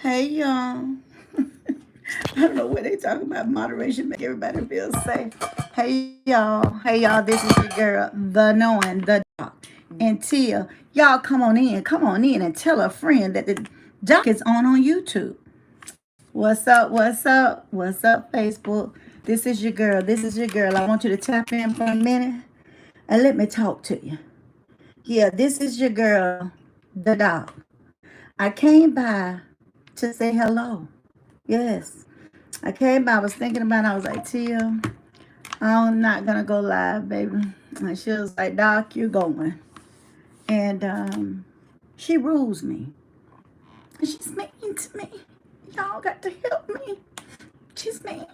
Hey y'all. I don't know what they talk about moderation, make everybody feel safe. Hey y'all. Hey y'all, this is your girl, the knowing, the doc. And Tia, y'all come on in and tell a friend that the doc is on YouTube. What's up? What's up? What's up, Facebook? This is your girl. This is your girl. I want you to tap in for a minute and let me talk to you. Yeah, this is your girl, the doc. I came by to say hello. Yes. I came by, I was thinking about it, I was like, Tia, I'm not gonna go live, baby. And she was like, Doc, you're going. And she rules me. And she's mean to me. Y'all got to help me. She's mean.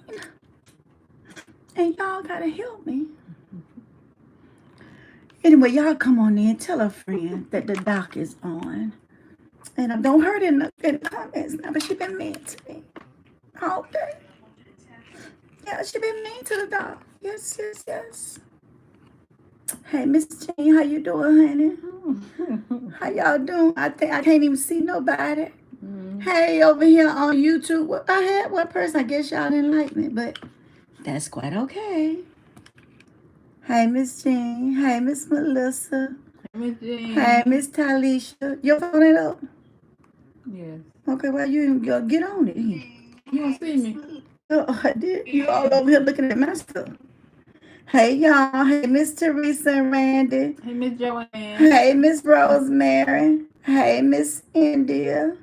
And y'all gotta help me. Anyway, y'all come on in, tell a friend that the doc is on. And I don't hurt in the comments now, but she been mean to me all day. Yeah, she been mean to the doc. Yes, yes, yes. Hey, Miss Jean, how you doing, honey? How y'all doing? I think I can't even see nobody. Hey, over here on YouTube, I had one person. I guess y'all didn't like me, but that's quite okay. Hey, Miss Jean. Hey, Miss Melissa. Miss Jean. Hey, Miss Talisha. Your phone ain't up? Yes. Okay, well, you get on it. You don't see me. Oh, I did. You all over here looking at my stuff. Hey, y'all. Hey, Miss Teresa and Randy. Hey, Miss Joanne. Hey, Miss Rosemary. Hey, Miss India.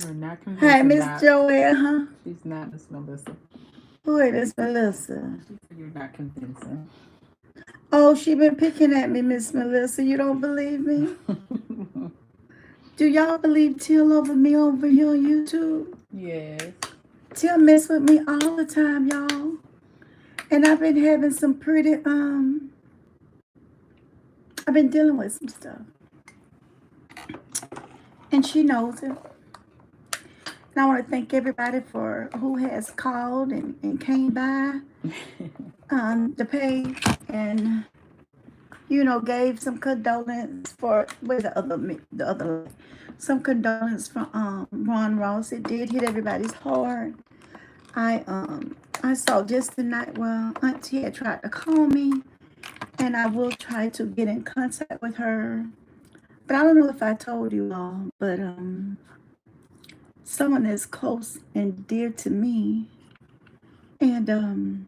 You're not Hey, convincing, Miss Doc. Joanne, huh? She's not Miss Melissa. Who is Miss Melissa? She said you're not convincing. Oh, she been picking at me, Miss Melissa. You don't believe me? Do y'all believe Till over me over here on YouTube? Yes. Till mess with me all the time, y'all. And I've been having some pretty I've been dealing with some stuff. And she knows it. And I want to thank everybody for who has called and came by the page and gave some condolence for with the other some condolence from Ron Ross. It did hit everybody's heart. I saw just tonight well Auntie had tried to call me and I will try to get in contact with her. But I don't know if I told you all, but someone that's close and dear to me and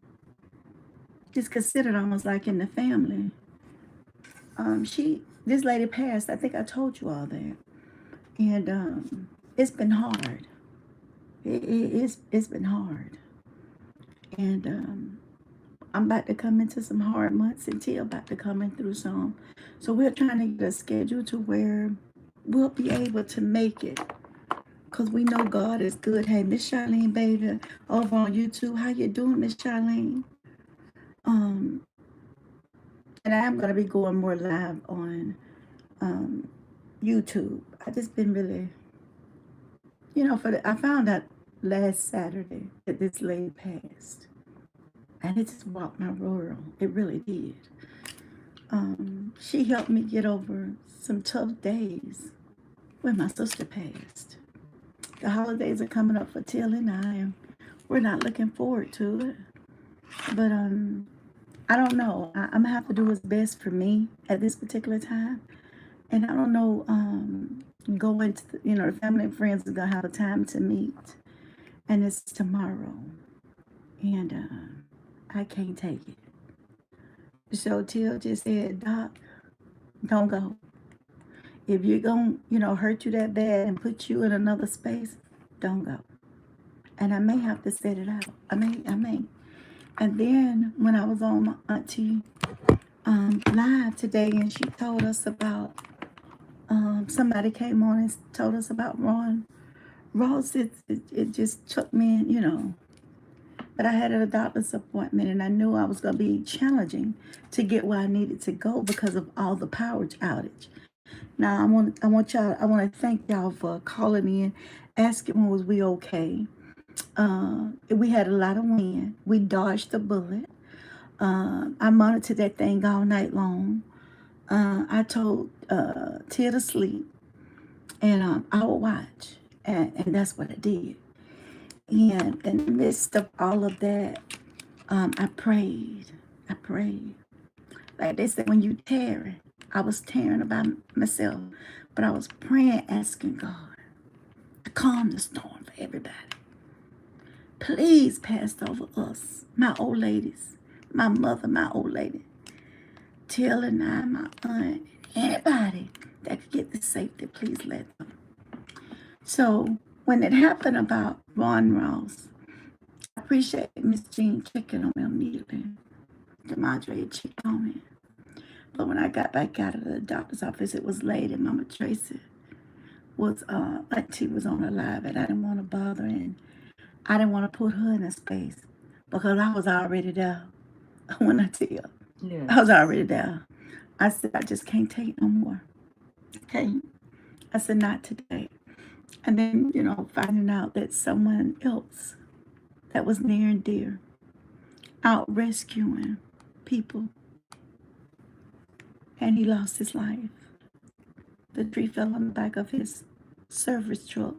is considered almost like in the family. This lady passed. I think I told you all that, and it's been hard. It's been hard, and I'm about to come into some hard months, and Tia about to come in through some. So we're trying to get a schedule to where we'll be able to make it. Cause we know God is good. Hey, Miss Charlene, baby, over on YouTube. How you doing, Miss Charlene? Um, and I'm gonna be going more live on um YouTube. I just been really, I found out last Saturday that this lady passed, and it just rocked my world. It really did. She helped me get over some tough days when my sister passed. The holidays are coming up for Till and I, and we're not looking forward to it. But I don't know. I'm gonna have to do what's best for me at this particular time. And I don't know, going to, the family and friends is going to have a time to meet. And it's tomorrow. And I can't take it. So Till just said, Doc, don't go. If you're going to, hurt you that bad and put you in another space, don't go. And I may have to set it out. I may. And then when I was on my auntie live today and she told us about somebody came on and told us about Ron Ross. It just took me, But I had a doctor's appointment, and I knew I was going to be challenging to get where I needed to go because of all the power outage. Now I want to thank y'all for calling in, asking was we okay. We had a lot of wind. We dodged the bullet. I monitored that thing all night long. I told Tia to sleep, and I would watch. And that's what I did. And in the midst of all of that, I prayed. I prayed. Like they said, when you tearing, I was tearing about myself, but I was praying, asking God to calm the storm for everybody. Please pass over us, my old ladies, my mother, my old lady, Till and I, my aunt, anybody that could get the safety, please let them. So when it happened about Ron Ross, I appreciate Miss Jean checking on me immediately. DeMondre checked on me. But when I got back out of the doctor's office, it was late, and Mama Tracy was, Auntie was on her live, and I didn't want to bother, and I didn't want to put her in a space because I was already there. When I tell you, Yes. I was already there. I said, I just can't take no more. Okay. I said, not today. And then, finding out that someone else that was near and dear out rescuing people, and he lost his life. The tree fell on the back of his service truck,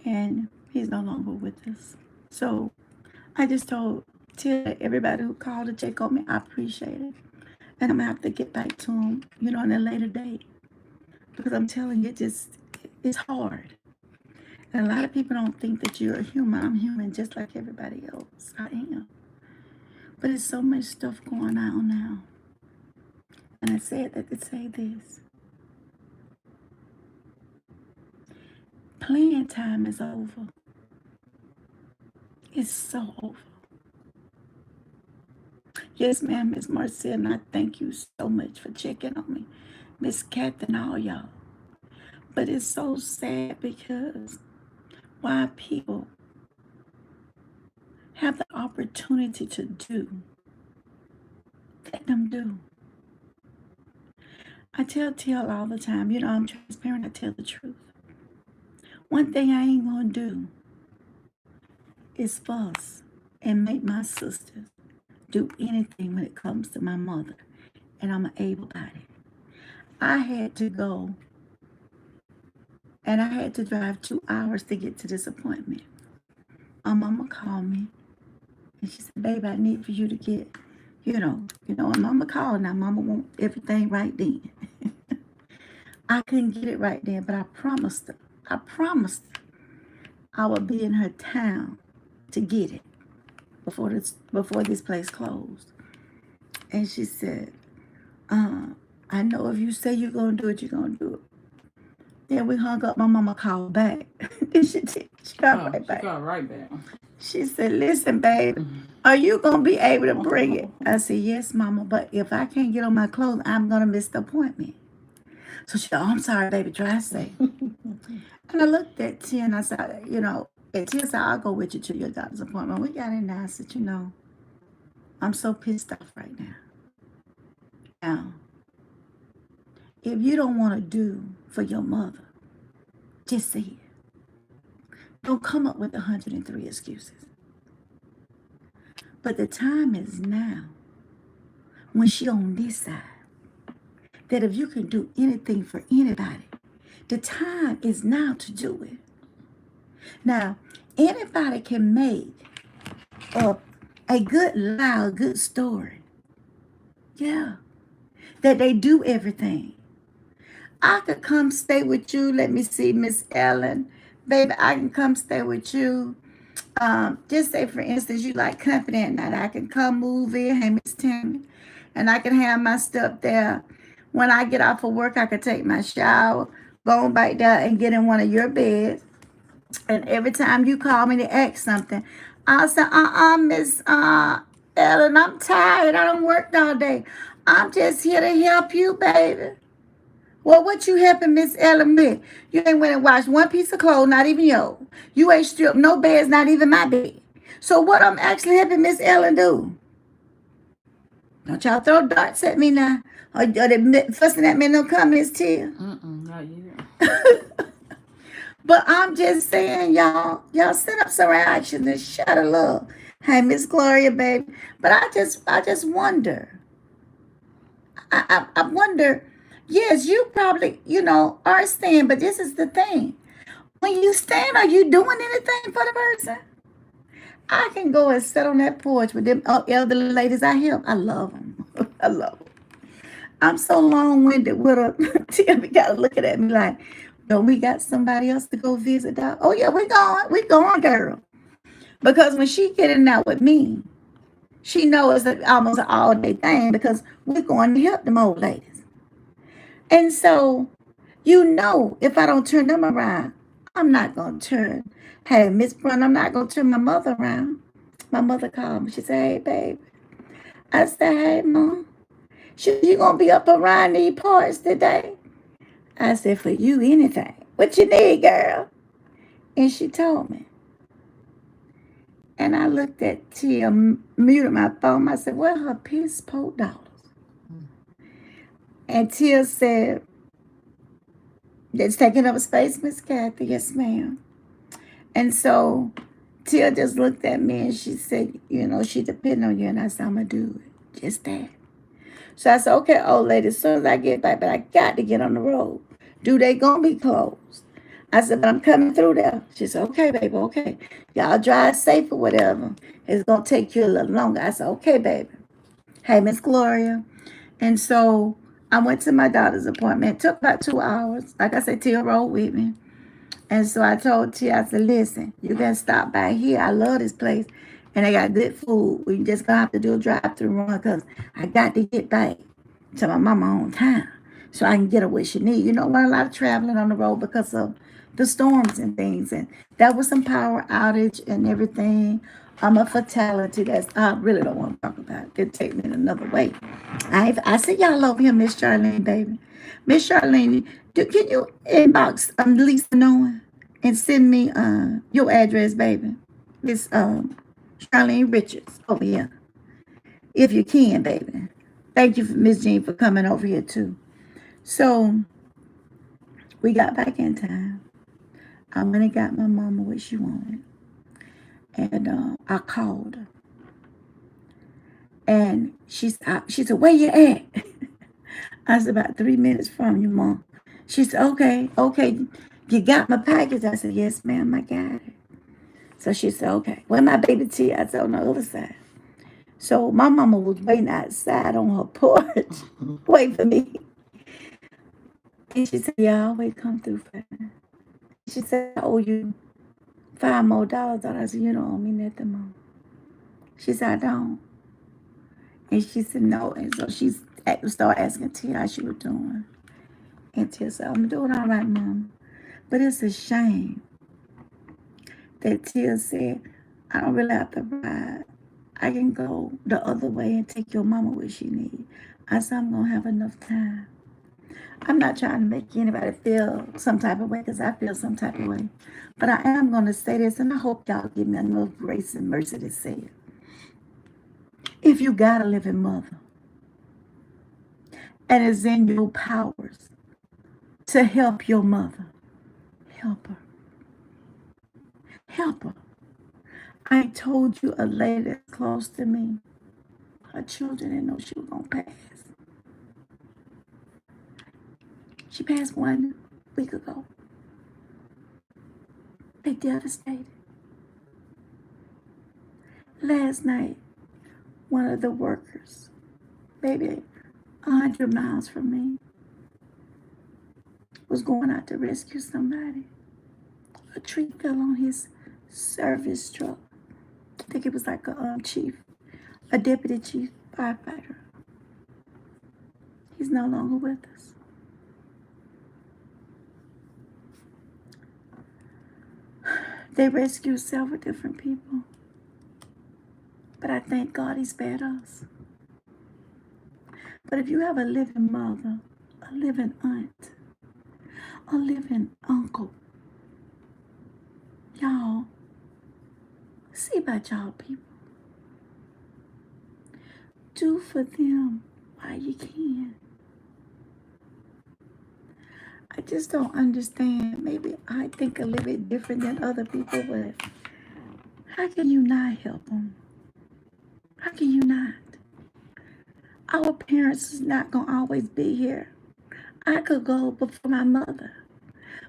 and he's no longer with us. So I just told everybody who called to check on me, I appreciate it. And I'm going to have to get back to him, in a later date. Because I'm telling you, it's hard. And a lot of people don't think that you're a human. I'm human just like everybody else. I am. But there's so much stuff going on now. And I said that to say this. Playing time is over. It's so over. Yes, ma'am, Miss Marcia, and I thank you so much for checking on me. Miss Kath and all y'all. But it's so sad because why people have the opportunity to do, let them do. I tell Till all the time, I'm transparent, I tell the truth. One thing I ain't gonna do is fuss and make my sisters do anything when it comes to my mother. And I'm an able-bodied. I had to go and I had to drive 2 hours to get to this appointment. My mama called me and she said, baby, I need for you to get, and mama called. Now mama want everything right then. I couldn't get it right then, but I promised her. I would be in her town to get it before this place closed. And she said, I know if you say you're going to do it, you're going to do it. Then we hung up. My mama called back. She called right back. She called right back. She said, listen, baby, are you going to be able to bring it? I said, yes, mama, but if I can't get on my clothes, I'm going to miss the appointment. So she said, oh, I'm sorry, baby, drive safe. And I looked at Tia and I said, and Tia said, I'll go with you to your doctor's appointment. We got in there. I said, I'm so pissed off right now. Now, if you don't want to do for your mother, just say it. Don't come up with 103 excuses. But the time is now, when she on this side, that if you can do anything for anybody, the time is now to do it. Now, anybody can make a good lie, a good story. Yeah. That they do everything. I could come stay with you. Let me see, Miss Ellen. Baby, I can come stay with you. Just say, for instance, you like company at night. I can come move in. Hey, Miss Tammy. And I can have my stuff there. When I get off of work, I can take my shower, go on back there and get in one of your beds. And every time you call me to ask something, I'll say, Miss Ellen, I'm tired. I don't work all day. I'm just here to help you, baby. Well, what you helping Miss Ellen with? You ain't went and washed one piece of clothes, not even yours. You ain't stripped no beds, not even my bed. So what I'm actually helping Miss Ellen do? Don't y'all throw darts at me now. Or they fussing at me in no comments, Tia. Not yet. But I'm just saying, y'all set up some reaction and shut a love. Hey, Miss Gloria, baby. But I just wonder. I wonder, Yes, you probably, are staying, but this is the thing. When you stand, are you doing anything for the person? I can go and sit on that porch with them elderly ladies I help. I love them. I love them. I'm so long-winded with her. Timmy got to looking at me like, no, we got somebody else to go visit, dog. Oh, yeah, we going, girl. Because when she getting out with me, she knows it's almost an all-day thing because we're going to help them old ladies. And so, if I don't turn them around, I'm not going to turn. Hey, Miss Brun, I'm not going to turn my mother around. My mother called me. She said, hey, babe. I said, hey, Mom. You going to be up around these parts today? I said, for you, anything. What you need, girl? And she told me. And I looked at Tia, muted my phone. I said, where her piss po dollars? And Tia said, that's taking up space, Miss Kathy. Yes, ma'am. And so Tia just looked at me and she said, she depend on you. And I said, I'm going to do it. Just that. So I said, okay, old lady, as soon as I get back, but I got to get on the road. Do they going to be closed? I said, but I'm coming through there. She said, okay, baby, okay. Y'all drive safe or whatever. It's going to take you a little longer. I said, okay, baby. Hey, Miss Gloria. And so I went to my daughter's appointment. It took about 2 hours. Like I said, Tia rode with me. And so I told Tia, I said, listen, you got to stop by here. I love this place. And they got good food. We just going to have to do a drive-through run because I got to get back to my mama on time so I can get her what she need. A lot of traveling on the road because of the storms and things. And that was some power outage and everything. A fatality that I really don't want to talk about. It take me another way. I said, y'all over here, Miss Charlene, baby. Miss Charlene, can you inbox Lisa Noah and send me your address, baby? Miss Charlene Richards over here. If you can, baby. Thank you, Miss Jean, for coming over here, too. So, we got back in time. I went and got my mama what she wanted. And I called her. And she said, where you at? I said, about 3 minutes from you, Mom. She said, okay. You got my package? I said, yes, ma'am, I got it. So she said, okay. Where my baby T? I said, on the other side. So my mama was waiting outside on her porch, waiting for me. And she said, yeah, I always come through for her. She said, I owe you $5 more. I said, you don't owe me nothing more. She said, I don't. And she said, no. And so she started asking Tia how she was doing. And Tia said, I'm doing all right, Mama. But it's a shame that Tia said, I don't really have to ride. I can go the other way and take your mama where she needs. I said, I'm going to have enough time. I'm not trying to make anybody feel some type of way because I feel some type of way. But I am going to say this, and I hope y'all give me enough grace and mercy to say it. If you got a living mother and it's in your powers to help your mother, help her. Help her. I told you a lady that's close to me, her children didn't know she was going to pass. She passed 1 week ago. They devastated. Last night, one of the workers, maybe 100 miles from me, was going out to rescue somebody. A tree fell on his service truck. I think it was like a deputy chief firefighter. He's no longer with us. They rescued several different people. But I thank God he spared us. But if you have a living mother, a living aunt, a living uncle, y'all, see about y'all people. Do for them while you can. I just don't understand. Maybe I think a little bit different than other people, but how can you not help them? How can you not? Our parents is not going to always be here. I could go before my mother.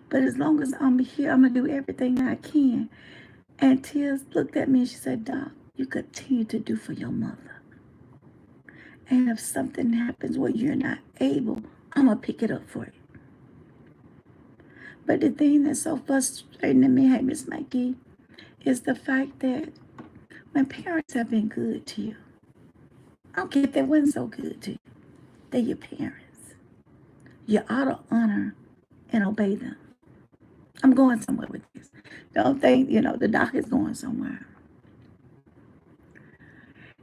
But as long as I'm here, I'm going to do everything I can. And Tears looked at me and she said, Doc, you continue to do for your mother. And if something happens where you're not able, I'm going to pick it up for you. But the thing that's so frustrating to me, hey, Miss Mikey, is the fact that when parents have been good to you, I don't care if they wasn't so good to you, they're your parents. You ought to honor and obey them. I'm going somewhere with this. Don't think, the doc is going somewhere.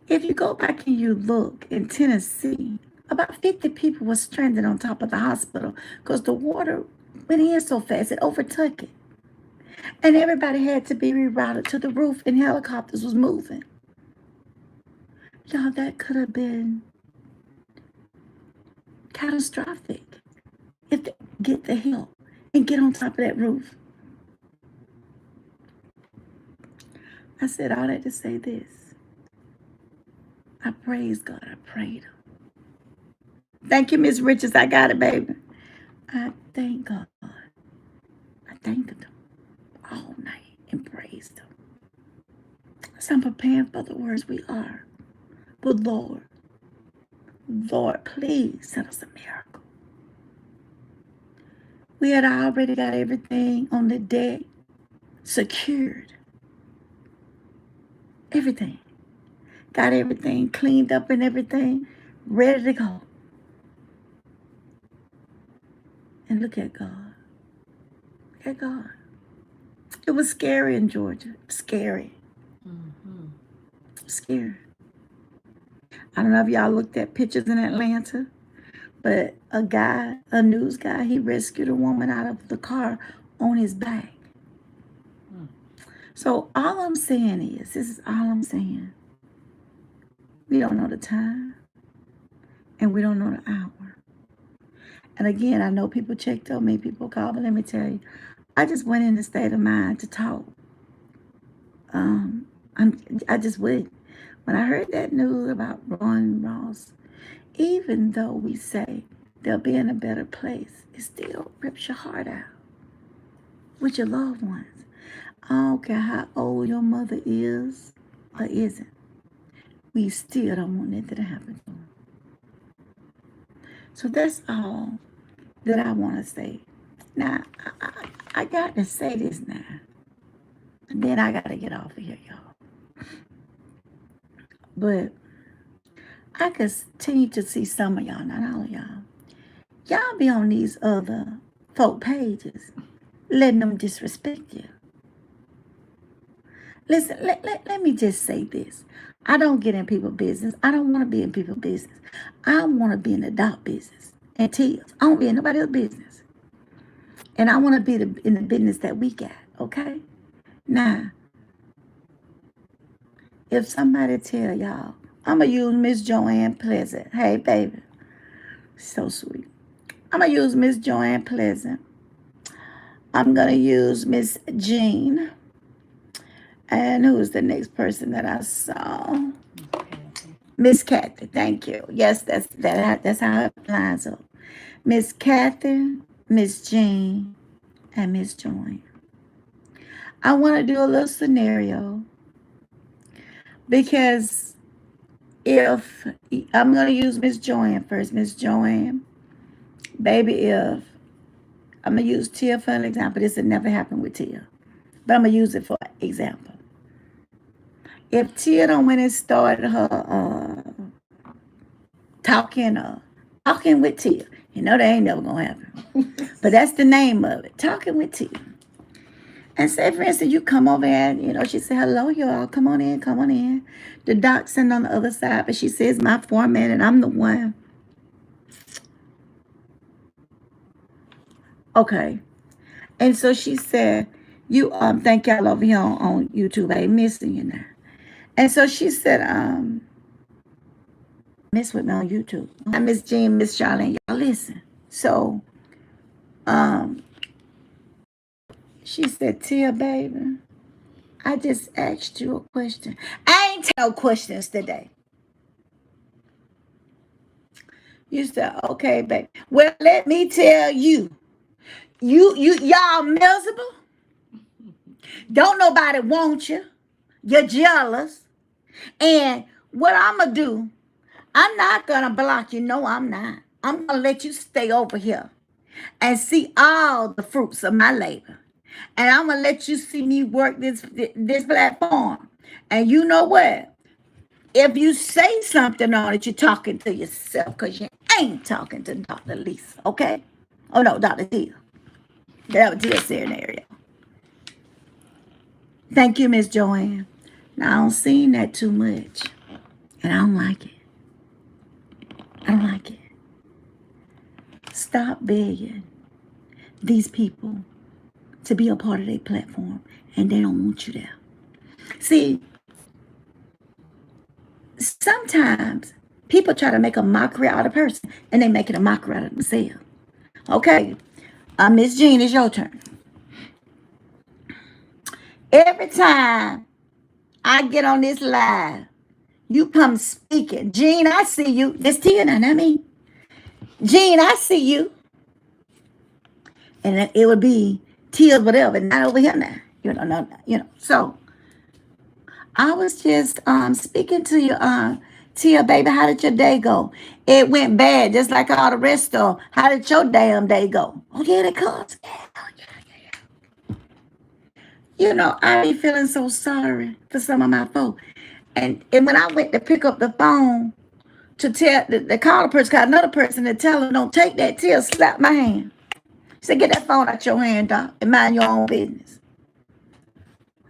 If you go back and you look in Tennessee, about 50 people were stranded on top of the hospital because the water went in so fast it overtook it. And everybody had to be rerouted to the roof and helicopters was moving. Y'all, that could have been catastrophic if they get the help and get on top of that roof. I said all that to say this. I praise God. I prayed him. Thank you, Miss Richards. I got it, baby. I thank God. I thanked him all night and praised him. So I'm preparing for the words we are. But Lord, please send us a miracle. We had already got everything on the deck secured. Everything. Got everything cleaned up and everything ready to go. And look at God. Look at God. It was scary in Georgia. Scary. Mm-hmm. Scary. I don't know if y'all looked at pictures in Atlanta, but a news guy, he rescued a woman out of the car on his back. So all I'm saying is, this is all I'm saying. We don't know the time, and we don't know the hour. And again, I know people checked on me, people called, but let me tell you, I just went in the state of mind to talk. I just would. When I heard that news about Ron Ross, even though we say they'll be in a better place, it still rips your heart out with your loved ones. I don't care how old your mother is or isn't. We still don't want nothing to happen to them. So that's all that I want to say. Now, I got to say this now. And then I got to get off of here, y'all. But I continue to see some of y'all, not all of y'all. Y'all be on these other folk pages, letting them disrespect you. Listen, let me just say this. I don't get in people's business. I don't want to be in people's business. I want to be in the dog business and tears. I don't be in nobody else's business. And I want to be in the business that we got, okay? Now, if somebody tell y'all, I'm going to use Miss Joanne Pleasant. Hey, baby. So sweet. I'm going to use Miss Joanne Pleasant. I'm going to use Miss Jean. And who was the next person that I saw? Miss Kathy. Thank you. Yes, that's how it lines up. Miss Kathy, Miss Jean, and Miss Joanne. I want to do a little scenario because if I'm going to use Miss Joanne first. Miss Joanne, baby, if I'm going to use Tia for an example. This had never happened with Tia, but I'm going to use it for example. If Tia don't went and started her talking with Tia, you know that ain't never going to happen. But that's the name of it, talking with Tia. And say, for instance, you come over and, she said, hello, y'all, come on in. The doc's sitting on the other side, but she says, my format, and I'm the one. Okay. And so she said, you, thank y'all over here on YouTube. I ain't missing you now. And so she said, miss with me on YouTube. I Miss Jean, Miss Charlene, y'all listen. So, she said, Tia, baby, I just asked you a question. I ain't no questions today. You said, okay, baby. Well, let me tell you, y'all miserable. Don't nobody want you. You're jealous. And what I'm going to do, I'm not going to block you. No, I'm not. I'm going to let you stay over here and see all the fruits of my labor. And I'm going to let you see me work this platform. And you know what? If you say something on it, you're talking to yourself because you ain't talking to Dr. Lisa, okay? Oh, no, Dr. Tia. That was Tia's scenario. Thank you, Miss Joanne. Now, I don't see that too much, and I don't like it. I don't like it. Stop begging these people to be a part of their platform, and they don't want you there. See, sometimes people try to make a mockery out of a person, and they make it a mockery out of themselves. Okay, Miss Jean, it's your turn. Every time I get on this live, you come speaking. Jean, I see you. This Tia, now, not me. Jean, I see you. And it would be Tia's whatever, not over here now. So I was just speaking to you, Tia, baby, how did your day go? It went bad, just like all the rest of them. How did your damn day go? Oh, yeah, it comes. I be feeling so sorry for some of my folks. And when I went to pick up the phone to tell the call the person, call another person to tell them, don't take that, Tia slap my hand. She said, get that phone out your hand, Doc, and mind your own business.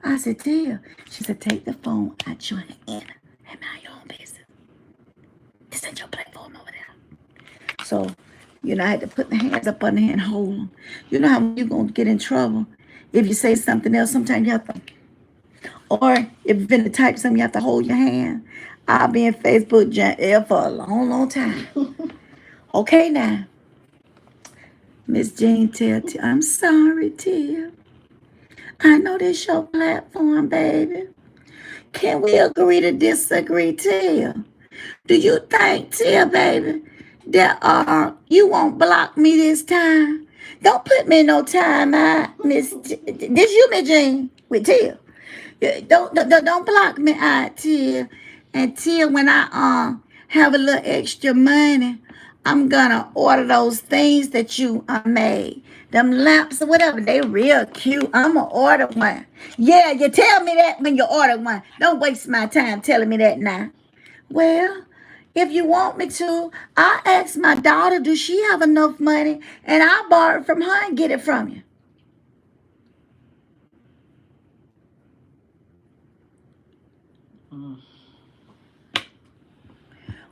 I said, Tia. She said, take the phone out your hand and mind your own business. This ain't your platform over there. So, I had to put my hands up on there and hold them. You know how you're going to get in trouble if you say something else. Sometimes you have to, or if you're going to type something, you have to hold your hand. I'll be in Facebook jail for a long, long time. Okay, now. Miss Jean tell Tia, I'm sorry, Tia. I know this your platform, baby. Can we agree to disagree, Tia? Do you think, Tia, baby, that you won't block me this time? Don't put me in no time out, Miss. This you, Miss Jean, with Tia. Don't block me out, Tia. And Tia, when I have a little extra money, I'm gonna order those things that you made. Them lamps or whatever, they real cute. I'm gonna order one. Yeah, you tell me that when you order one. Don't waste my time telling me that now. Well, if you want me to, I'll ask my daughter, does she have enough money? And I'll borrow it from her and get it from you.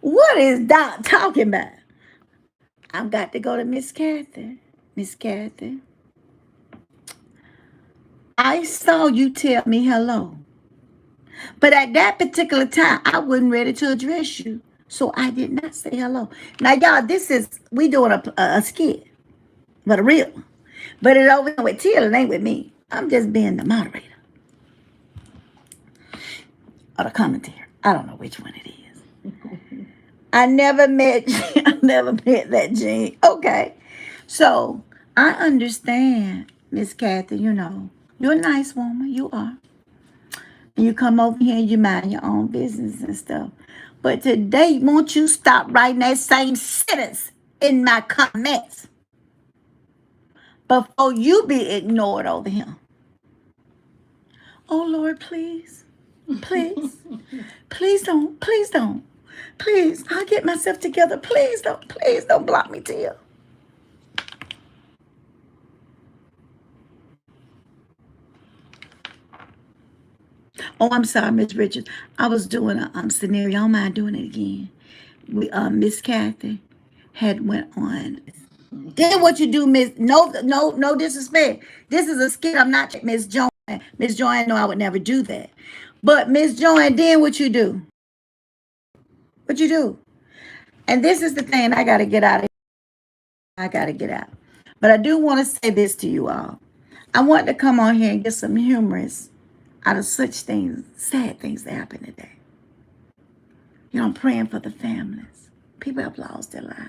What is Doc talking about? I've got to go to Miss Kathy. Miss Kathy, I saw you tell me hello. But at that particular time, I wasn't ready to address you. So I did not say hello. Now, y'all, we doing a skit, but a real one. But it over with Tittle, it ain't with me. I'm just being the moderator. Or the commentator. I don't know which one it is. I never met that Jean. Okay. So I understand, Miss Kathy, you're a nice woman. You are. And you come over here and you mind your own business and stuff. But today, won't you stop writing that same sentence in my comments before you be ignored over here? Oh, Lord, please. Please. Please don't. Please don't. Please, I'll get myself together. Please don't block me, Tia. Oh, I'm sorry, Miss Richards. I was doing a scenario. I don't mind doing it again. Miss Kathy had went on. Then what you do, Miss? No disrespect. This is a skit. I'm not Miss Joanne. Miss Joanne, no, I would never do that. But Miss Joanne, then what you do? What you do? And this is the thing. I got to get out of here. I got to get out. But I do want to say this to you all. I want to come on here and get some humorous out of such things, sad things that happen today. I'm praying for the families. People have lost their lives.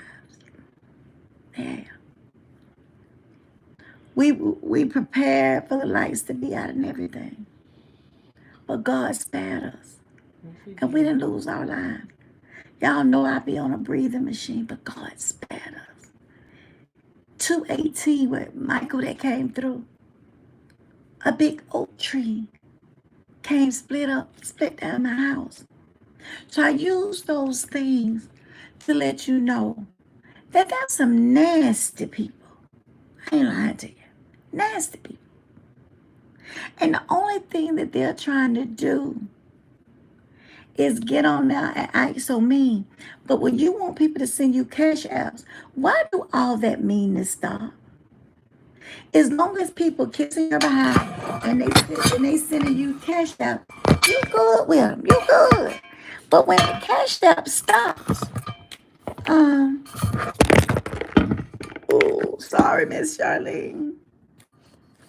Yeah. We prepared for the lights to be out and everything. But God spared us. And we didn't lose our lives. Y'all know I be on a breathing machine, but God spared us. 218 with Michael that came through. A big oak tree came split down my house. So I use those things to let you know that there's some nasty people. I ain't lying to you. Nasty people. And the only thing that they're trying to do is get on there and act so mean. But when you want people to send you cash apps, why do all that meanness stop? As long as people kissing your behind and they sending you cash app, you good with them. You good. But when the cash app stops, sorry, Miss Charlene.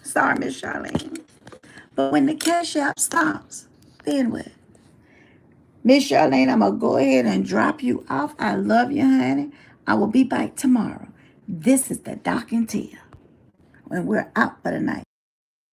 Sorry, Miss Charlene. But when the cash app stops, then what? Miss Charlene, I'm going to go ahead and drop you off. I love you, honey. I will be back tomorrow. This is the Doc and Tia when we're out for the night.